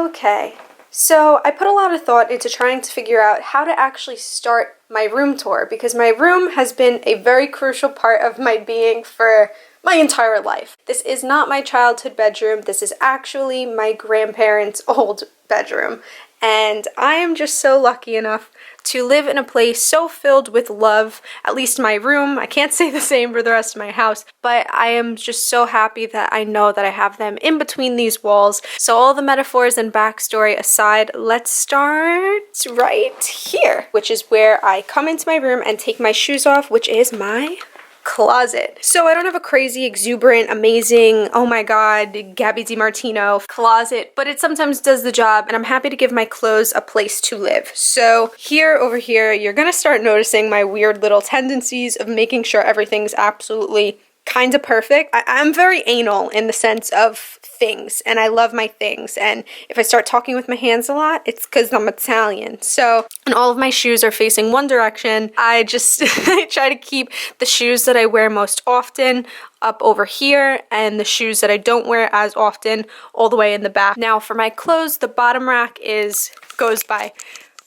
Okay, so I put a lot of thought into trying to figure out how to actually start my room tour because my room has been a very crucial part of my being for my entire life. This is not my childhood bedroom. This is actually my grandparents' old bedroom. And I am just so lucky enough to live in a place so filled with love, at least my room. I can't say the same for the rest of my house, but I am just so happy that I know that I have them in between these walls. So all the metaphors and backstory aside, let's start right here, which is where I come into my room and take my shoes off, which is my closet. So I don't have a crazy, exuberant, amazing, oh my god, Gabby DiMartino closet, but it sometimes does the job, and I'm happy to give my clothes a place to live. So over here, you're gonna start noticing my weird little tendencies of making sure everything's absolutely kind of perfect. I'm very anal in the sense of things, and I love my things, and if I start talking with my hands a lot, it's because I'm Italian. So, and all of my shoes are facing one direction. I just I try to keep the shoes that I wear most often up over here, and the shoes that I don't wear as often all the way in the back. Now for my clothes, the bottom rack goes by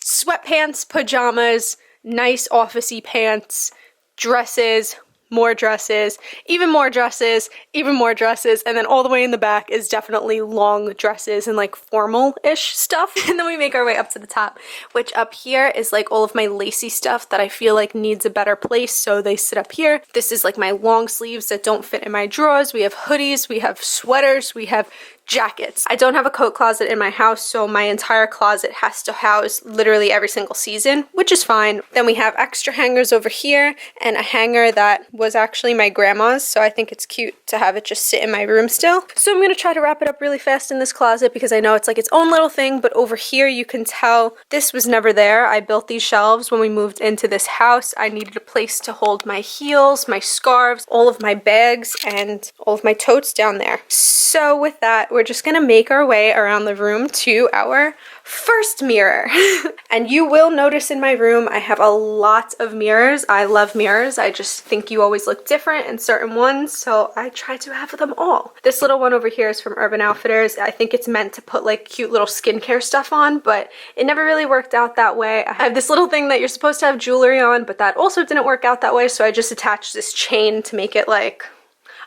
sweatpants, pajamas, nice officey pants, dresses, more dresses, even more dresses, even more dresses, and then all the way in the back is definitely long dresses and like formal-ish stuff. And then we make our way up to the top, which up here is like all of my lacy stuff that I feel like needs a better place, so they sit up here. This is like my long sleeves that don't fit in my drawers. We have hoodies, we have sweaters, we have jackets. I don't have a coat closet in my house, so my entire closet has to house literally every single season, which is fine. Then we have extra hangers over here and a hanger that was actually my grandma's, so I think it's cute to have it just sit in my room still. So I'm gonna try to wrap it up really fast in this closet because I know it's like its own little thing, but over here you can tell this was never there. I built these shelves when we moved into this house. I needed a place to hold my heels, my scarves, all of my bags, and all of my totes down there. So with that, we're just gonna make our way around the room to our first mirror. And you will notice in my room I have a lot of mirrors. I love mirrors. I just think you always look different in certain ones, so I try to have them all. This little one over here is from Urban Outfitters. I think it's meant to put like cute little skincare stuff on, but it never really worked out that way. I have this little thing that you're supposed to have jewelry on, but that also didn't work out that way, so I just attached this chain to make it like,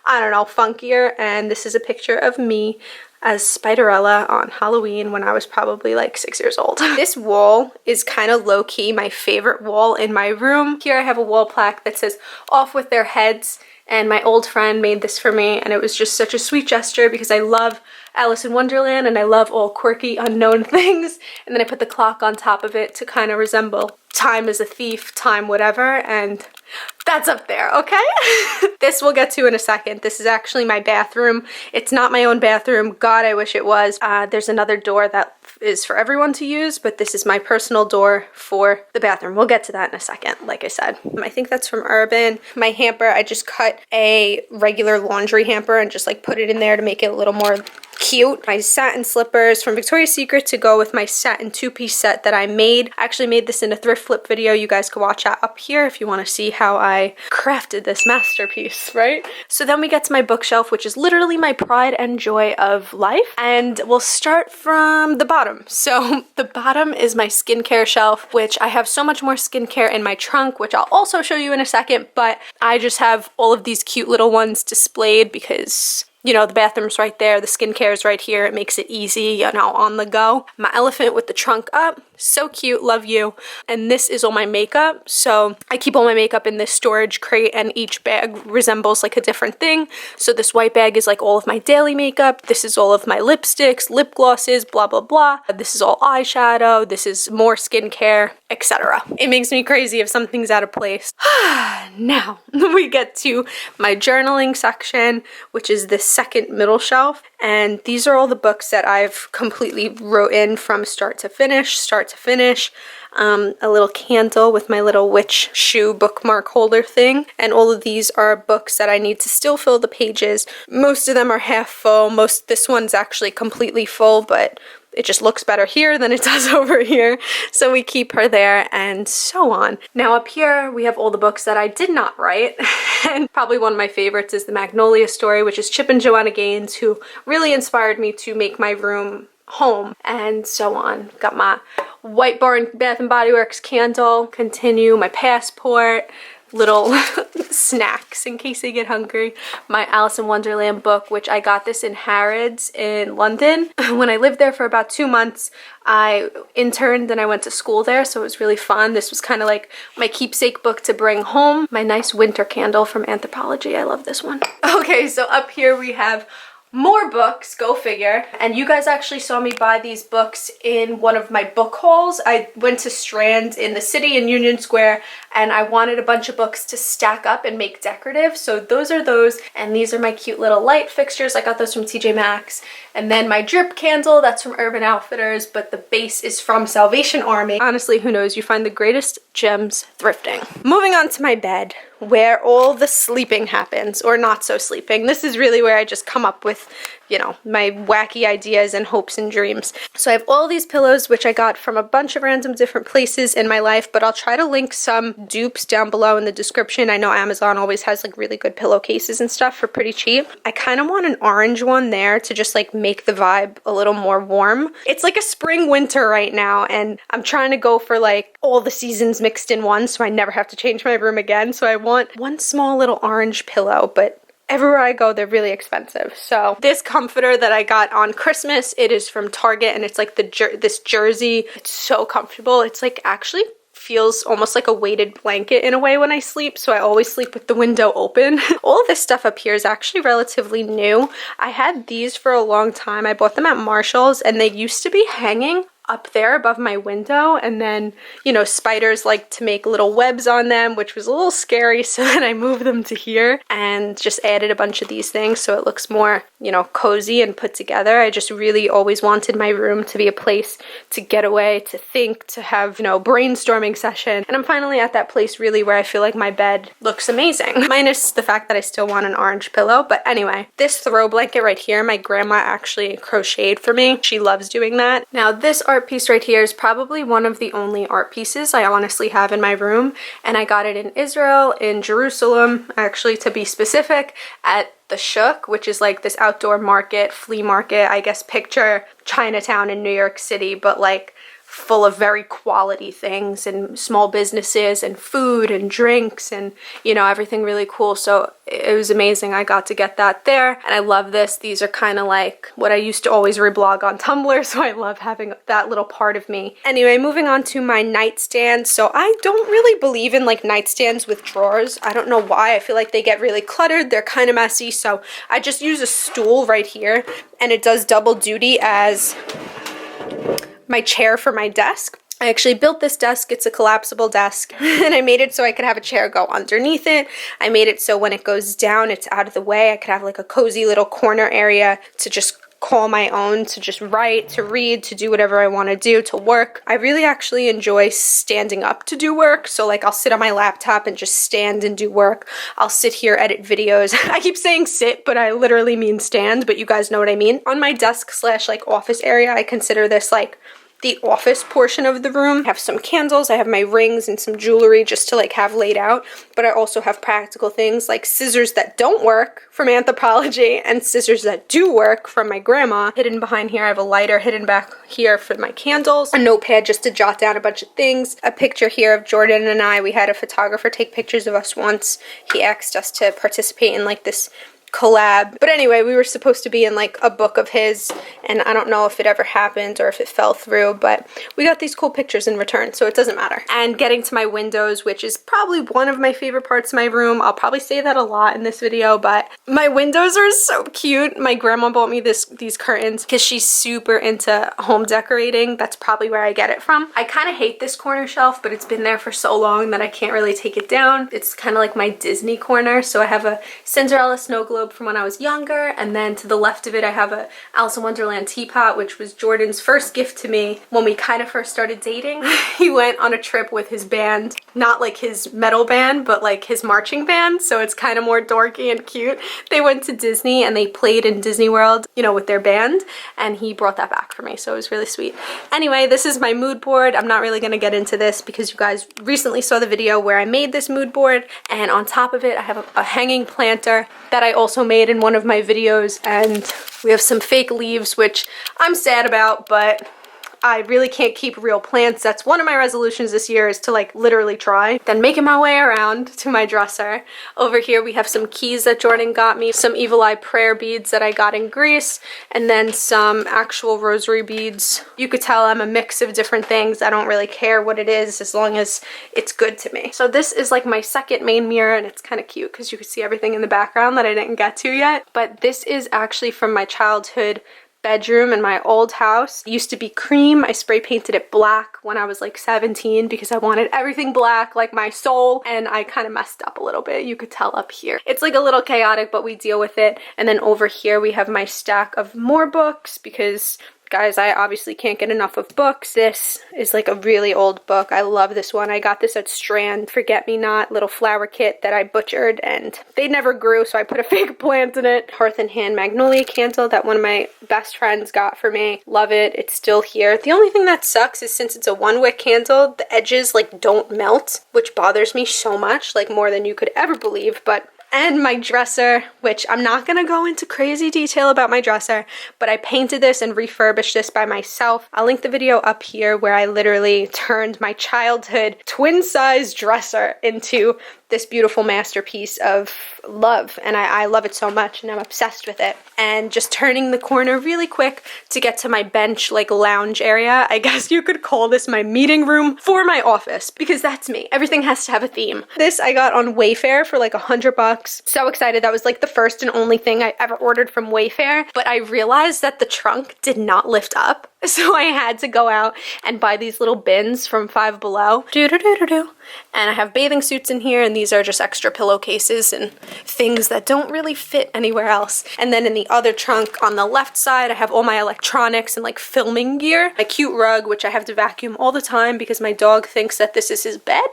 I don't know, funkier. And this is a picture of me as Spiderella on Halloween when I was probably like 6 years old. This wall is kind of low-key my favorite wall in my room. Here I have a wall plaque that says "Off with their heads," and my old friend made this for me, and it was just such a sweet gesture because I love Alice in Wonderland and I love all quirky unknown things. And then I put the clock on top of it to kind of resemble time is a thief, time whatever, and that's up there, okay? This we'll get to in a second. This is actually my bathroom. It's not my own bathroom. God, I wish it was. There's another door that is for everyone to use, but this is my personal door for the bathroom. We'll get to that in a second, like I said. I think that's from Urban. My hamper, I just cut a regular laundry hamper and just like put it in there to make it a little more cute. My satin slippers from Victoria's Secret to go with my satin two-piece set that I made. I actually made this in a thrift flip video. You guys can watch that up here if you want to see how I crafted this masterpiece, right? So then we get to my bookshelf, which is literally my pride and joy of life. And we'll start from the bottom. So the bottom is my skincare shelf, which I have so much more skincare in my trunk, which I'll also show you in a second, but I just have all of these cute little ones displayed because, you know, the bathroom's right there, the skincare is right here. It makes it easy, you know, on the go. My elephant with the trunk up, so cute, love you. And this is all my makeup. So I keep all my makeup in this storage crate and each bag resembles like a different thing. So this white bag is like all of my daily makeup. This is all of my lipsticks, lip glosses, blah, blah, blah. This is all eyeshadow. This is more skincare, etc. It makes me crazy if something's out of place. Now we get to my journaling section, which is this second middle shelf, and these are all the books that I've completely wrote in from start to finish. A little candle with my little witch shoe bookmark holder thing, and all of these are books that I need to still fill the pages. Most of them are half full. This one's actually completely full, but it just looks better here than it does over here, so we keep her there, and so on. Now up here we have all the books that I did not write, and probably one of my favorites is The Magnolia Story, which is Chip and Joanna Gaines, who really inspired me to make my room home, and so on. Got my White Barn Bath and Body Works candle, continue, my passport, little snacks in case I get hungry, my Alice in Wonderland book, which I got this in Harrods in London. When I lived there for about 2 months, I interned and I went to school there, so it was really fun. This was kind of like my keepsake book to bring home. My nice winter candle from Anthropologie. I love this one. Okay, so up here we have more books, go figure. And you guys actually saw me buy these books in one of my book hauls. I went to Strand in the city in Union Square, and I wanted a bunch of books to stack up and make decorative. So those are those, and these are my cute little light fixtures. I got those from TJ Maxx. And then my drip candle, that's from Urban Outfitters, but the base is from Salvation Army. Honestly, who knows? You find the greatest gems thrifting. Moving on to my bed, where all the sleeping happens, or not so sleeping. This is really where I just come up with, you know, my wacky ideas and hopes and dreams. So I have all these pillows, which I got from a bunch of random different places in my life, but I'll try to link some dupes down below in the description. I know Amazon always has like really good pillowcases and stuff for pretty cheap. I kind of want an orange one there to just like make the vibe a little more warm. It's like a spring winter right now, and I'm trying to go for like all the seasons mixed in one, so I never have to change my room again. So I want one small little orange pillow, but everywhere I go, they're really expensive. So this comforter that I got on Christmas, it is from Target, and it's like this jersey. It's so comfortable. It's like actually feels almost like a weighted blanket in a way when I sleep, so I always sleep with the window open. All of this stuff up here is actually relatively new. I had these for a long time. I bought them at Marshall's, and they used to be hanging up there above my window, and then, you know, spiders like to make little webs on them, which was a little scary, so then I moved them to here and just added a bunch of these things so it looks more, you know, cozy and put together. I just really always wanted my room to be a place to get away, to think, to have, you know, brainstorming session, and I'm finally at that place really where I feel like my bed looks amazing, minus the fact that I still want an orange pillow. But anyway, this throw blanket right here, my grandma actually crocheted for me. She loves doing that. Now this art piece right here is probably one of the only art pieces I honestly have in my room, and I got it in Israel, in Jerusalem, actually to be specific, at the Shuk, which is like this outdoor market, flea market, I guess picture Chinatown in New York City, but like full of very quality things and small businesses and food and drinks and, you know, everything really cool. So it was amazing. I got to get that there, and I love this. These are kind of like what I used to always reblog on Tumblr, so I love having that little part of me. Anyway, moving on to my nightstand. So I don't really believe in like nightstands with drawers. I don't know why. I feel like they get really cluttered. They're kind of messy, so I just use a stool right here, and it does double duty as my chair for my desk. I actually built this desk. It's a collapsible desk, and I made it so I could have a chair go underneath it. I made it so when it goes down, it's out of the way. I could have like a cozy little corner area to just call my own, to just write, to read, to do whatever I want to do, to work. I really actually enjoy standing up to do work. So like I'll sit on my laptop and just stand and do work. I'll sit here, edit videos. I keep saying sit, but I literally mean stand, but you guys know what I mean. On my desk slash like office area, I consider this like the office portion of the room. I have some candles, I have my rings and some jewelry just to like have laid out, but I also have practical things like scissors that don't work from Anthropologie and scissors that do work from my grandma. Hidden behind here, I have a lighter hidden back here for my candles, a notepad just to jot down a bunch of things, a picture here of Jordan and I. We had a photographer take pictures of us once. He asked us to participate in like this collab. But anyway, we were supposed to be in like a book of his, and I don't know if it ever happened or if it fell through, but we got these cool pictures in return, so it doesn't matter. And getting to my windows, which is probably one of my favorite parts of my room. I'll probably say that a lot in this video, but my windows are so cute. My grandma bought me these curtains because she's super into home decorating. That's probably where I get it from. I kind of hate this corner shelf, but it's been there for so long that I can't really take it down. It's kind of like my Disney corner. So I have a Cinderella snow globe globe from when I was younger, and then to the left of it I have a Alice in Wonderland teapot, which was Jordan's first gift to me when we kind of first started dating. He went on a trip with his band, not like his metal band, but like his marching band, so it's kind of more dorky and cute. They went to Disney and they played in Disney World, you know, with their band, and he brought that back for me, so it was really sweet. Anyway, this is my mood board. I'm not really going to get into this because you guys recently saw the video where I made this mood board, and on top of it I have a hanging planter that I also made in one of my videos, and we have some fake leaves, which I'm sad about, but I really can't keep real plants. That's one of my resolutions this year, is to like literally try. Then making my way around to my dresser. Over here we have some keys that Jordan got me, some Evil Eye prayer beads that I got in Greece, and then some actual rosary beads. You could tell I'm a mix of different things. I don't really care what it is as long as it's good to me. So this is like my second main mirror, and it's kind of cute because you can see everything in the background that I didn't get to yet. But this is actually from my childhood bedroom in my old house. It used to be cream. I spray painted it black when I was like 17 because I wanted everything black, like my soul, and I kind of messed up a little bit. You could tell up here. It's like a little chaotic, but we deal with it. And then over here we have my stack of more books because guys, I obviously can't get enough of books. This is like a really old book. I love this one. I got this at Strand, Forget-Me-Not little flower kit that I butchered, and they never grew, so I put a fake plant in it. Hearth and Hand Magnolia candle that one of my best friends got for me. Love it. It's still here. The only thing that sucks is since it's a one-wick candle, the edges like don't melt, which bothers me so much, like more than you could ever believe. But and my dresser, which I'm not gonna go into crazy detail about my dresser, but I painted this and refurbished this by myself. I'll link the video up here where I literally turned my childhood twin-size dresser into this beautiful masterpiece of love, and I love it so much, and I'm obsessed with it. And just turning the corner really quick to get to my bench, like lounge area. I guess you could call this my meeting room for my office, because that's me. Everything has to have a theme. This I got on Wayfair for like $100. So excited. That was like the first and only thing I ever ordered from Wayfair, but I realized that the trunk did not lift up. So I had to go out and buy these little bins from Five Below. And I have bathing suits in here, and these are just extra pillowcases and things that don't really fit anywhere else. And then in the other trunk on the left side, I have all my electronics and like filming gear. My cute rug, which I have to vacuum all the time because my dog thinks that this is his bed,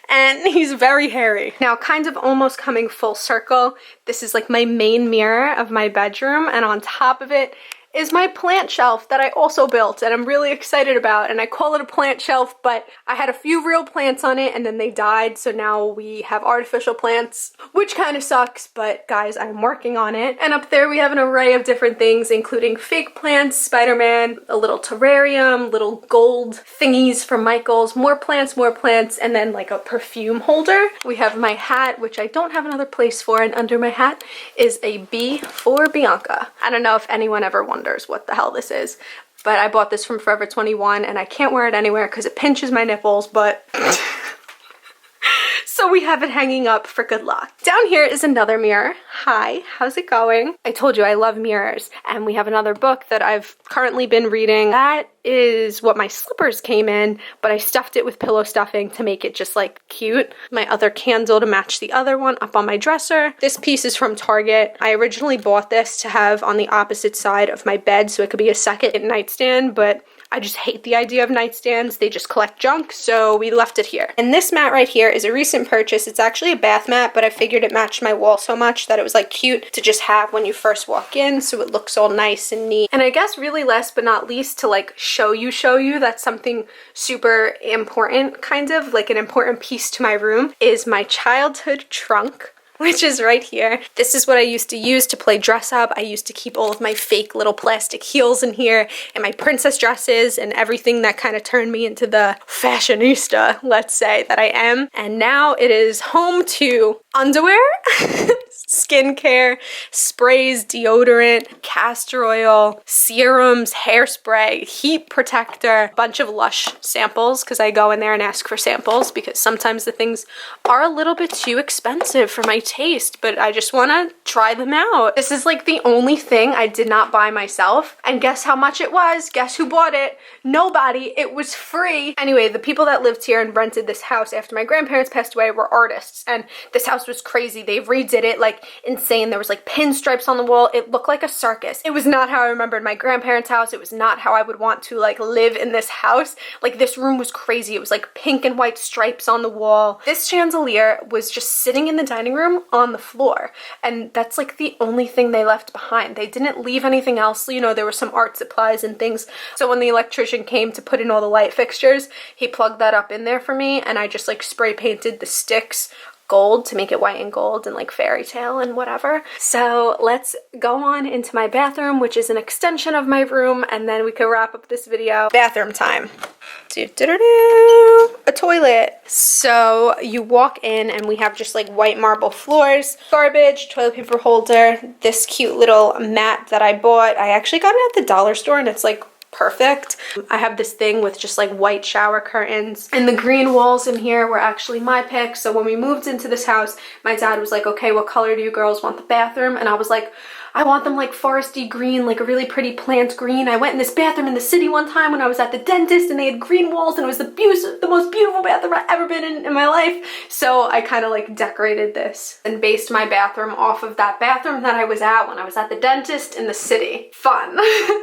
and he's very hairy. Now, kind of almost coming full circle, this is like my main mirror of my bedroom, and on top of it is my plant shelf that I also built and I'm really excited about. And I call it a plant shelf, but I had a few real plants on it and then they died, so now we have artificial plants, which kind of sucks, but guys, I'm working on it. And up there we have an array of different things, including fake plants, Spider-Man, a little terrarium, little gold thingies from Michaels, more plants, and then like a perfume holder. We have my hat, which I don't have another place for, and under my hat is a B for Bianca. I don't know if anyone ever wonders what the hell this is, but I bought this from Forever 21 and I can't wear it anywhere because it pinches my nipples, but so we have it hanging up for good luck. Down here is another mirror. Hi, how's it going? I told you I love mirrors, and we have another book that I've currently been reading. That is what my slippers came in, but I stuffed it with pillow stuffing to make it just like cute. My other candle to match the other one up on my dresser. This piece is from Target. I originally bought this to have on the opposite side of my bed so it could be a second nightstand, but I just hate the idea of nightstands. They just collect junk, so we left it here. And this mat right here is a recent purchase. It's actually a bath mat, but I figured it matched my wall so much that it was like cute to just have when you first walk in, so it looks all nice and neat. And I guess really last but not least, to like show you that's something super important, kind of like an important piece to my room, is my childhood trunk, which is right here. This is what I used to use to play dress up. I used to keep all of my fake little plastic heels in here and my princess dresses and everything that kind of turned me into the fashionista, let's say, that I am. And now it is home to underwear, skincare, sprays, deodorant, castor oil, serums, hairspray, heat protector, a bunch of Lush samples because I go in there and ask for samples because sometimes the things are a little bit too expensive for my taste, but I just want to try them out. This is like the only thing I did not buy myself, and guess how much it was? Guess who bought it? Nobody. It was free. Anyway, the people that lived here and rented this house after my grandparents passed away were artists, and this house was crazy. They redid it like like insane. There was like pinstripes on the wall. It looked like a circus. It was not how I remembered my grandparents' house. It was not how I would want to like live in this house. Like this room was crazy. It was like pink and white stripes on the wall. This chandelier was just sitting in the dining room on the floor, and that's like the only thing they left behind. They didn't leave anything else. You know, there were some art supplies and things. So when the electrician came to put in all the light fixtures, he plugged that up in there for me, and I just like spray painted the sticks gold to make it white and gold and like fairy tale and whatever. So let's go on into my bathroom, which is an extension of my room, and then we can wrap up this video. Bathroom time. A toilet. So you walk in and we have just like white marble floors, garbage, toilet paper holder, this cute little mat that I bought. I actually got it at the dollar store and it's like perfect. I have this thing with just like white shower curtains, and the green walls in here were actually my pick. So when we moved into this house, my dad was like, okay, what color do you girls want the bathroom? And I was like, I want them like foresty green, like a really pretty plant green. I went in this bathroom in the city one time when I was at the dentist and they had green walls, and it was the most beautiful bathroom I've ever been in my life. So I kind of like decorated this and based my bathroom off of that bathroom that I was at when I was at the dentist in the city. Fun.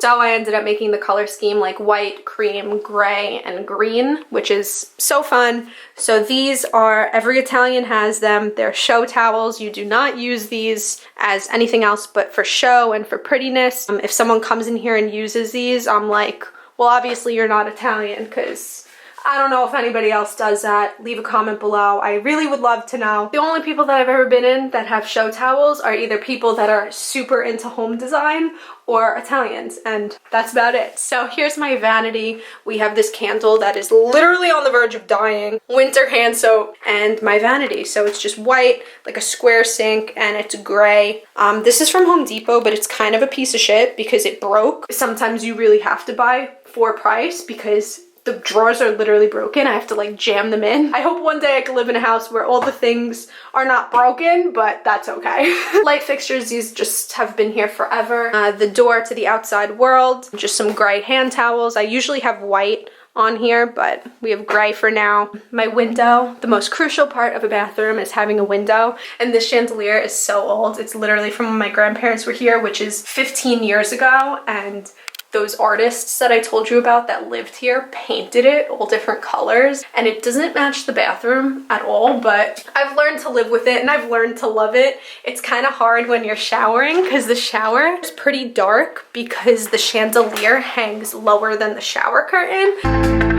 So I ended up making the color scheme like white, cream, gray, and green, which is so fun. So these are, every Italian has them. They're show towels. You do not use these as anything else but for show and for prettiness. If someone comes in here and uses these, I'm like, well, obviously you're not Italian, because I don't know if anybody else does that. Leave a comment below. I really would love to know. The only people that I've ever been in that have show towels are either people that are super into home design or Italians, and that's about it. So here's my vanity. We have this candle that is literally on the verge of dying, winter hand soap, and my vanity. So it's just white, like a square sink, and it's gray. This is from Home Depot, but it's kind of a piece of shit because it broke. Sometimes you really have to buy for price because the drawers are literally broken. I have to like jam them in. I hope one day I can live in a house where all the things are not broken, but that's okay. Light fixtures, these just have been here forever. The door to the outside world, just some gray hand towels. I usually have white on here, but we have gray for now. My window. The most crucial part of a bathroom is having a window, and this chandelier is so old. It's literally from when my grandparents were here, which is 15 years ago, and those artists that I told you about that lived here painted it all different colors, and it doesn't match the bathroom at all, but I've learned to live with it and I've learned to love it. It's kind of hard when you're showering because the shower is pretty dark because the chandelier hangs lower than the shower curtain.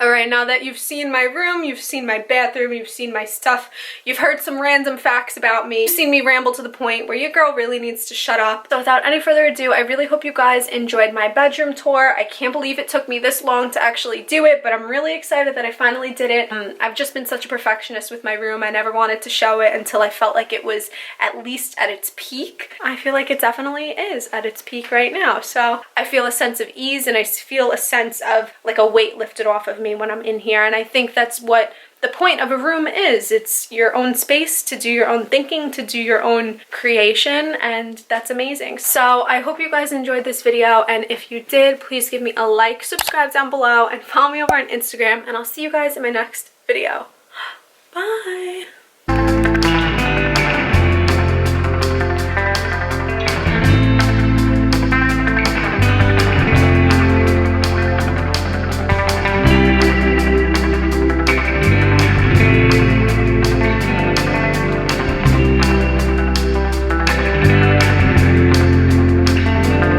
Alright, now that you've seen my room, you've seen my bathroom, you've seen my stuff, you've heard some random facts about me, you've seen me ramble to the point where your girl really needs to shut up. So without any further ado, I really hope you guys enjoyed my bedroom tour. I can't believe it took me this long to actually do it, but I'm really excited that I finally did it. I've just been such a perfectionist with my room. I never wanted to show it until I felt like it was at least at its peak. I feel like it definitely is at its peak right now. So I feel a sense of ease and I feel a sense of like a weight lifted off of me when I'm in here, and I think that's what the point of a room is. It's your own space to do your own thinking, to do your own creation, and that's amazing. So I hope you guys enjoyed this video, and if you did, please give me a like, subscribe down below, and follow me over on Instagram, and I'll see you guys in my next video. Bye!